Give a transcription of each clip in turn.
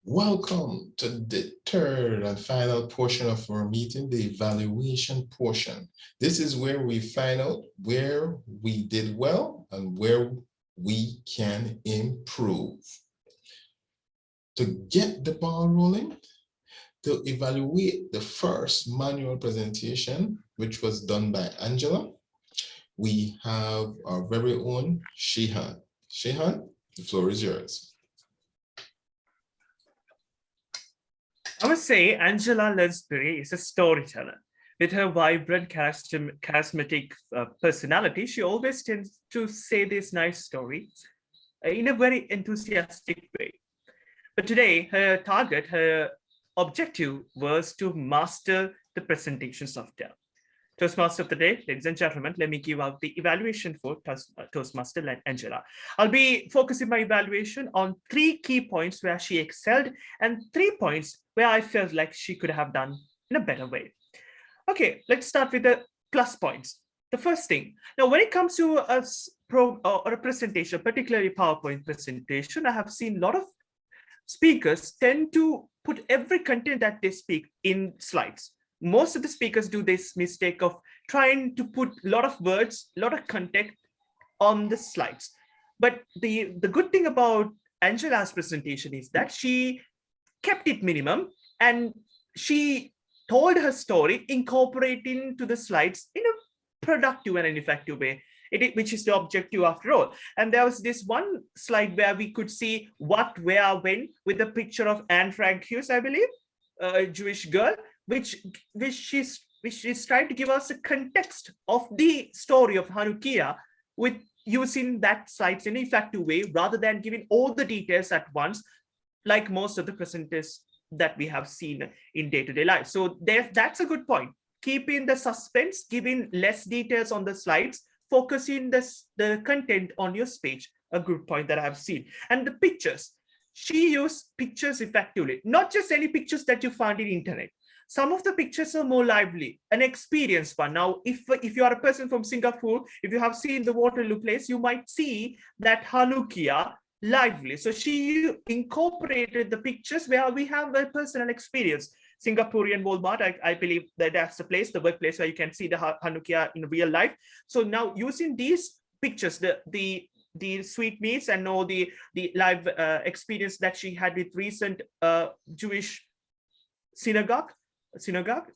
Welcome to the third and final portion of our meeting, the evaluation portion. This is where we find out where we did well and where we can improve. To get the ball rolling, to evaluate the first manual presentation, which was done by Angela, we have our very own Shehan. Shehan, the floor is yours. I must say, Angela Lansbury is a storyteller. With her vibrant, charismatic personality, she always tends to say these nice stories in a very enthusiastic way. But today, her objective was to master the presentation software. Toastmaster of the day, ladies and gentlemen, let me give out the evaluation for Toastmaster Angela. I'll be focusing my evaluation on 3 key points where she excelled and 3 points where I felt like she could have done in a better way. Okay, let's start with the plus points. The first thing, now when it comes to a presentation, particularly PowerPoint presentation, I have seen a lot of speakers tend to put every content that they speak in slides. Most of the speakers do this mistake of trying to put a lot of words, a lot of content on the slides. But the good thing about Angela's presentation is that she kept it minimum and she told her story, incorporating to the slides in a productive and an effective way, which is the objective after all. And there was this one slide where we could see what, where, when, with a picture of Anne Frank Hughes, I believe, a Jewish girl, which is trying to give us a context of the story of Hanukkah with using that slides in an effective way rather than giving all the details at once, like most of the presenters that we have seen in day-to-day life. So that's a good point. Keeping the suspense, giving less details on the slides, focusing the content on your speech, a good point that I have seen. And the pictures, she used pictures effectively, not just any pictures that you find in internet. Some of the pictures are more lively, an experienced one. Now, if you are a person from Singapore, if you have seen the Waterloo Place, you might see that Hanukkah lively. So she incorporated the pictures where we have a personal experience. Singaporean Walmart, I believe that that's the place, the workplace where you can see the Hanukkah in real life. So now using these pictures, the sweet meats and all the live experience that she had with recent Jewish synagogue,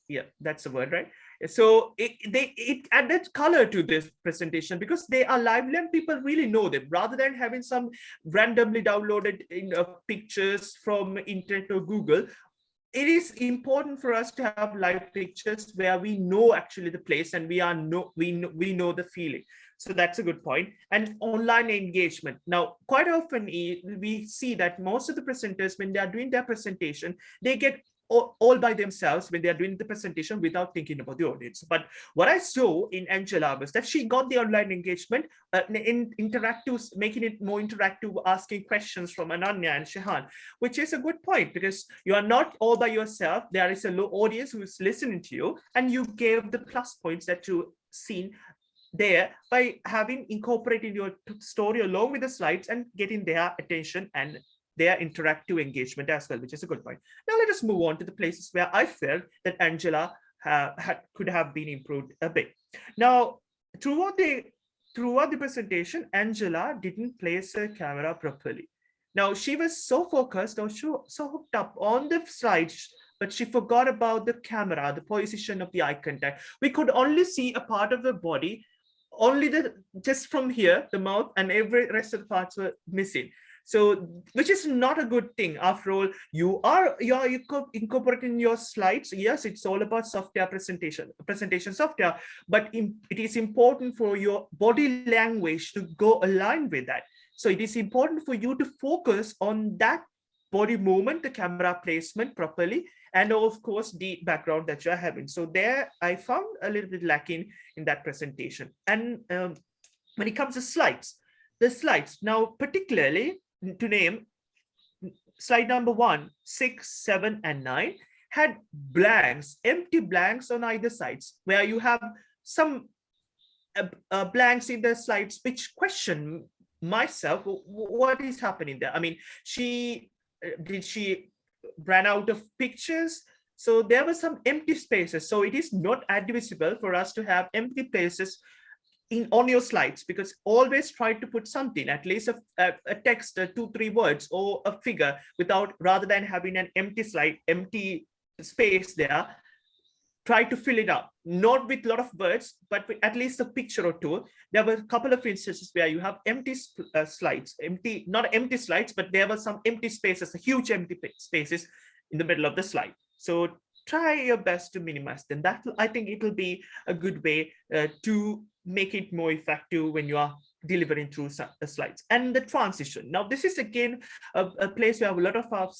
yeah, that's the word, right? So it added color to this presentation because they are lively and people really know them rather than having some randomly downloaded pictures from internet or Google. It is important for us to have live pictures where we know actually the place and we know the feeling. So that's a good point. And online engagement. Now, quite often we see that most of the presenters, when they are doing their presentation, they get all by themselves when they are doing the presentation without thinking about the audience. But what I saw in Angela was that she got the online engagement in interactive, making it more interactive, asking questions from Ananya and Shehan, which is a good point because you are not all by yourself. There is a low audience who is listening to you, and you gave the plus points that you seen there by having incorporated your story along with the slides and getting their attention and their interactive engagement as well, which is a good point. Now let us move on to the places where I felt that Angela could have been improved a bit. Now, throughout the presentation, Angela didn't place her camera properly. Now, she was so focused or so hooked up on the slides, but she forgot about the camera, the position of the eye contact. We could only see a part of the body, only just from here, the mouth, and every rest of the parts were missing. So, which is not a good thing. After all, you are incorporating your slides. Yes, it's all about software presentation software, but it is important for your body language to go align with that. So it is important for you to focus on that body movement, the camera placement properly, and of course the background that you're having. So there I found a little bit lacking in that presentation. And when it comes to slides, the slides now, particularly to name, slide number 1, 6, 7, and 9 had blanks, empty blanks on either sides, where you have some blanks in the slides, which question myself, what is happening there? I mean, did she ran out of pictures. So there were some empty spaces. So it is not advisable for us to have empty places on your slides, because always try to put something, at least a text, 2-3 words or a figure, without, rather than having an empty slide, empty space there. Try to fill it up, not with a lot of words, but with at least a picture or two. There were a couple of instances where you have empty slides, not empty slides, but there were some empty spaces, huge empty spaces in the middle of the slide. So try your best to minimize them. That, I think it will be a good way to make it more effective when you are delivering through slides. And the transition. Now, this is again a place where a lot of our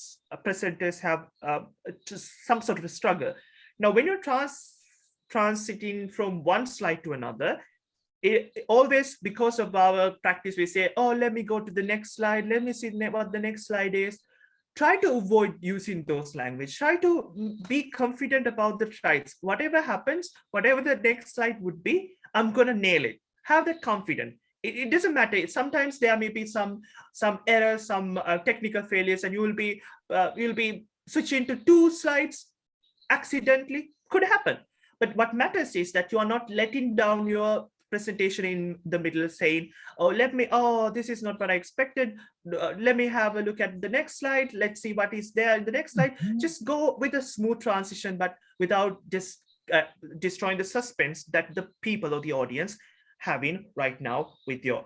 presenters have some sort of a struggle. Now, when you're transiting from one slide to another, always, because of our practice, we say, oh, let me go to the next slide. Let me see what the next slide is. Try to avoid using those language. Try to be confident about the slides. Whatever happens, whatever the next slide would be, I'm going to nail it. Have that confidence. It doesn't matter. Sometimes there may be some errors, some technical failures, and you'll be switching to 2 slides accidentally. Could happen. But what matters is that you are not letting down your presentation in the middle, saying, oh, this is not what I expected. Let me have a look at the next slide. Let's see what is there in the next slide. Just go with a smooth transition, but without just destroying the suspense that the people or the audience having right now with your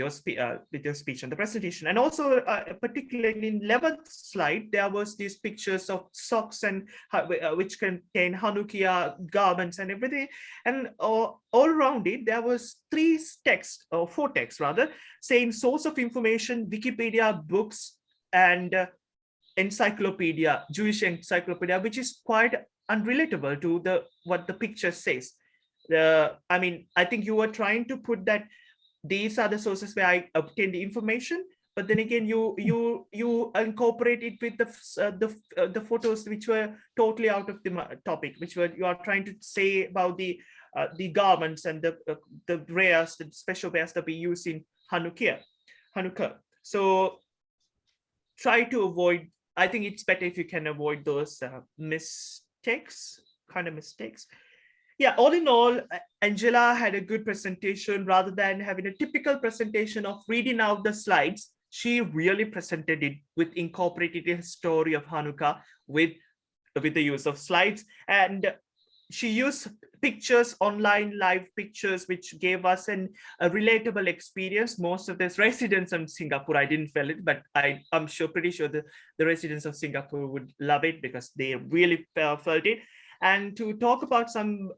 speech and the presentation. And also, particularly in 11th slide, there was these pictures of socks and which contain Hanukkah garments and everything. And all around it, there was 4 texts rather, saying source of information, Wikipedia, books, and encyclopedia, Jewish encyclopedia, which is quite unrelatable to what the picture says. I mean, I think you were trying to put that these are the sources where I obtained the information, but then again, you incorporate it with the photos which were totally out of the topic, which were you are trying to say about the garments and the wares, the special wares that we use in Hanukkah. So try to avoid. I think it's better if you can avoid those mistakes. Yeah, all in all, Angela had a good presentation. Rather than having a typical presentation of reading out the slides, she really presented it with incorporated a story of Hanukkah with the use of slides. And she used pictures, online live pictures, which gave us a relatable experience. Most of the residents in Singapore, I didn't feel it, but I'm pretty sure the residents of Singapore would love it because they really felt it. And to talk about some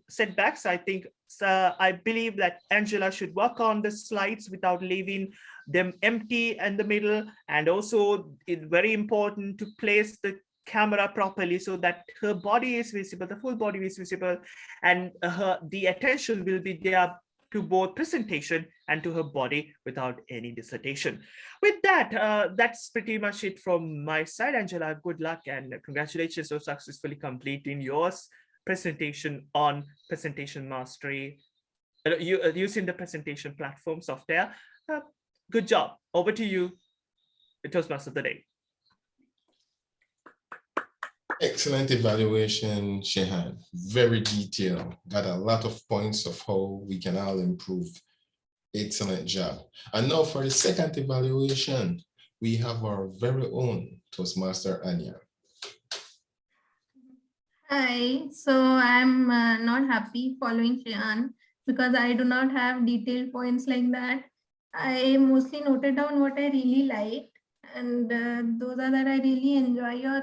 setbacks, I believe that Angela should work on the slides without leaving them empty in the middle. And also, it's very important to place the camera properly so that her body is visible, the full body is visible, and the attention will be there to both presentation and to her body without any dissertation. With that, that's pretty much it from my side. Angela, good luck and congratulations on successfully completing your presentation on presentation mastery, using the presentation platform software. Good job. Over to you, the Toastmaster of the day. Excellent evaluation, Shehan. Very detailed. Got a lot of points of how we can all improve. Excellent job. And now for the second evaluation, we have our very own Toastmaster Anya. Hi, so I'm not happy following Shehan because I do not have detailed points like that. I mostly noted down what I really liked, and those are that I really enjoy your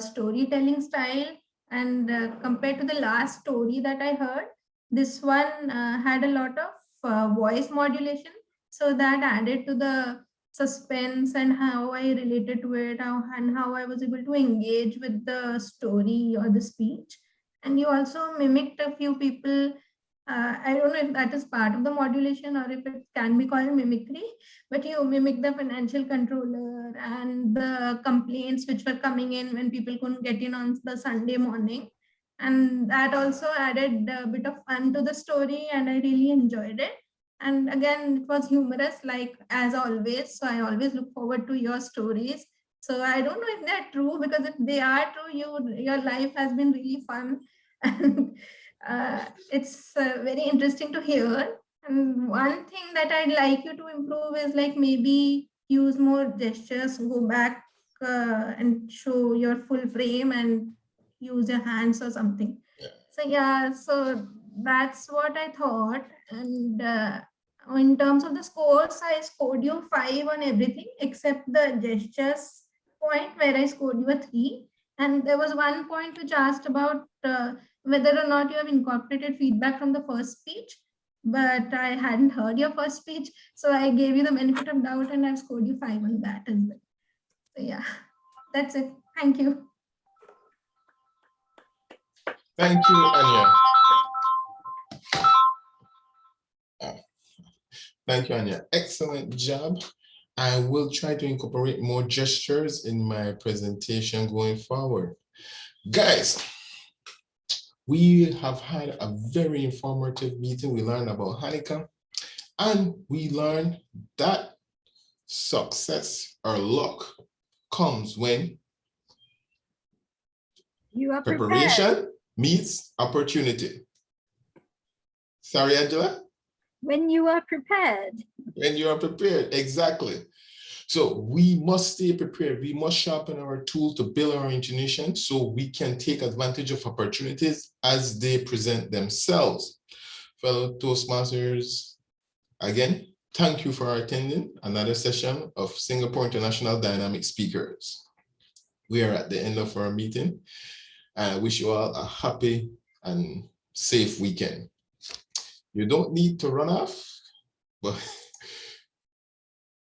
storytelling style. And compared to the last story that I heard, this one had a lot of voice modulation, so that added to the suspense and how I related to it, and how I was able to engage with the story or the speech. And you also mimicked a few people. I don't know if that is part of the modulation or if it can be called mimicry, but you mimic the financial controller and the complaints which were coming in when people couldn't get in on the Sunday morning. And that also added a bit of fun to the story, and I really enjoyed it. And again, it was humorous, like as always. So I always look forward to your stories. So I don't know if they're true, because if they are true, your life has been really fun. And it's very interesting to hear. And one thing that I'd like you to improve is like maybe use more gestures, go back and show your full frame and use your hands or something. Yeah. So yeah, so that's what I thought. And in terms of the scores, I scored you 5 on everything except the gestures point, where I scored you a 3. And there was one point which asked about whether or not you have incorporated feedback from the first speech, but I hadn't heard your first speech, so I gave you the benefit of doubt and I've scored you 5 on that as well. So yeah, that's it. Thank you. Thank you, Anya. Thank you, Anya. Excellent job. I will try to incorporate more gestures in my presentation going forward. Guys, we have had a very informative meeting. We learned about Hanukkah, and we learned that success or luck comes when You are preparation prepared. meets opportunity. Sorry, Angela? When you are prepared. When you are prepared, exactly. So we must stay prepared. We must sharpen our tools to build our intuition so we can take advantage of opportunities as they present themselves. Fellow Toastmasters, again, thank you for attending another session of Singapore International Dynamic Speakers. We are at the end of our meeting. I wish you all a happy and safe weekend. You don't need to run off, but